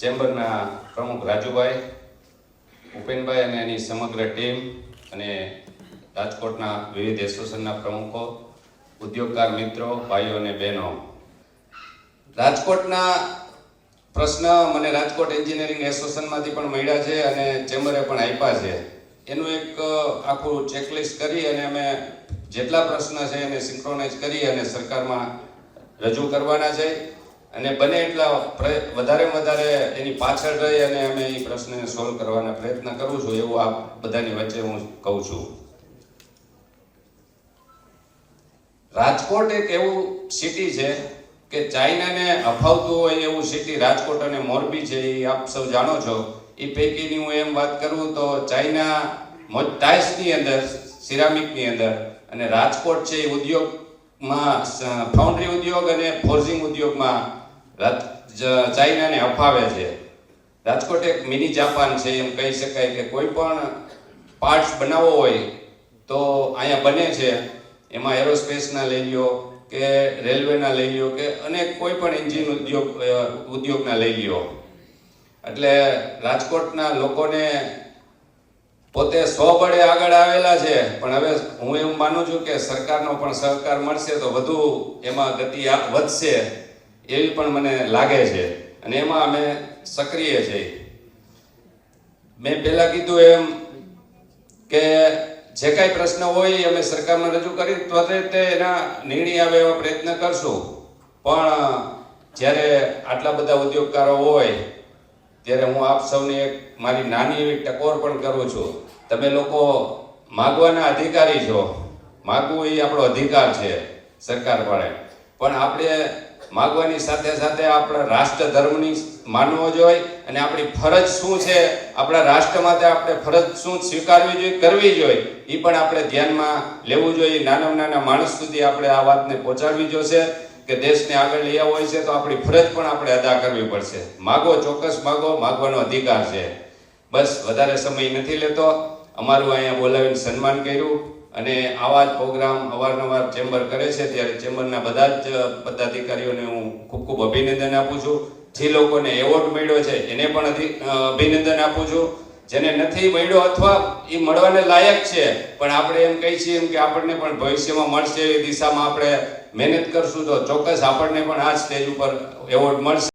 ચેમ્બરના પ્રમુખ રાજુભાઈ, ઉપેનભાઈ અને એની સમગ્ર ટીમ અને રાજકોટના વિવિધ એસોસિએશનના પ્રમુખો, ઉદ્યોગકાર મિત્રો, ભાઈઓ અને બહેનો, રાજકોટના પ્રશ્ન મને રાજકોટ એન્જિનિયરિંગ એસોસિએશનમાંથી પણ મળ્યા છે અને ચેમ્બરે પણ આપ્યા છે. એનું એક આખું ચેકલિસ્ટ કરી અને અમે જેટલા પ્રશ્ન છે એને સિંક્રોનાઇઝ કરી અને સરકારમાં રજૂ કરવાના છે અને બને એટલા વધારે એની પાછળ રહી અને અમે એ પ્રશ્નને સોલ્વ કરવાના પ્રયત્ન કરું છું એવું આપ બધાની વચ્ચે હું કહું છું. રાજકોટ એક એવું સિટી છે કે ચાઇનાને અફાવતું હોય એવું સિટી રાજકોટ અને મોરબી છે, એ આપ સૌ જાણો છો. એ પૈકીની હું એમ વાત કરું તો ચાઇના ટાઇલ્સની અંદર, સિરામિકની અંદર, અને રાજકોટ છે એ ઉદ્યોગમાં, ફાઉન્ડ્રી ઉદ્યોગ અને ફોર્જિંગ ઉદ્યોગમાં ચાઇનાને અફાવે છે. રાજકોટ એક મિની જાપાન છે એમ કહી શકાય કે કોઈ પણ પાર્ટ્સ બનાવવો હોય તો અહીંયા બને છે. એમાં એરોસ્પેસના લઈ લ્યો કે રેલવેના લઈ લ્યો કે અનેક કોઈ પણ એન્જિન ઉદ્યોગના લઈ લ્યો. એટલે રાજકોટના લોકોને પોતે સ્વબળે આગળ આવેલા છે, પણ હવે હું એવું માનું છું કે સરકારનો પણ સહકાર મળશે તો વધુ એમાં ગતિ વધશે એવી પણ મને લાગે છે અને એમાં અમે સક્રિય છીએ. મેં પહેલા કીધું એમ કે જે કાંઈ પ્રશ્ન હોય અમે સરકારમાં રજૂ કરી તો તે એના નિર્ણય આવે એવા પ્રયત્ન કરશું. પણ જ્યારે આટલા બધા ઉદ્યોગકારો હોય ત્યારે હું આપ સૌને એક મારી નાની એવી ટકોર પણ કરું છું. તમે લોકો માગવાના અધિકારી છો, માગવું એ આપણો અધિકાર છે સરકાર પાસે, પણ આપણે માગવાની સાથે સાથે આપણા રાષ્ટ્ર ધર્મની માનવો જોઈએ અને આપણી ફરજ શું છે, આપણા રાષ્ટ્ર માટે આપણે ફરજ શું સ્વીકારવી જોઈએ, કરવી જોઈએ, એ પણ આપણે ધ્યાનમાં લેવું જોઈએ. નાના માણસ સુધી આપણે આ વાતને પહોંચાડવી જોશે કે દેશને આગળ લઈ આવવો હોય છે તો આપણી ફરજ પણ આપણે અદા કરવી પડશે. માગો, ચોક્કસ માગો, માગવાનો અધિકાર છે. બસ વધારે સમય નથી લેતો. અમારું અહીંયા બોલાવીને સન્માન કર્યું અને આવા જ પ્રોગ્રામ અવારનવાર ચેમ્બર કરે છે ત્યારે ચેમ્બરના બધા જ પદાધિકારીઓને હું ખૂબ ખૂબ અભિનંદન આપું છું. જે લોકોને એવોર્ડ મળ્યો છે એને પણ અભિનંદન આપું છું. જેને નથી મળ્યો અથવા એ મળવાને લાયક છે પણ આપણે એમ કહીએ છીએ એમ કે આપણને પણ ભવિષ્યમાં મળશે એવી દિશામાં આપણે મહેનત કરશું તો ચોક્કસ આપણને પણ આ સ્ટેજ ઉપર એવોર્ડ મળશે.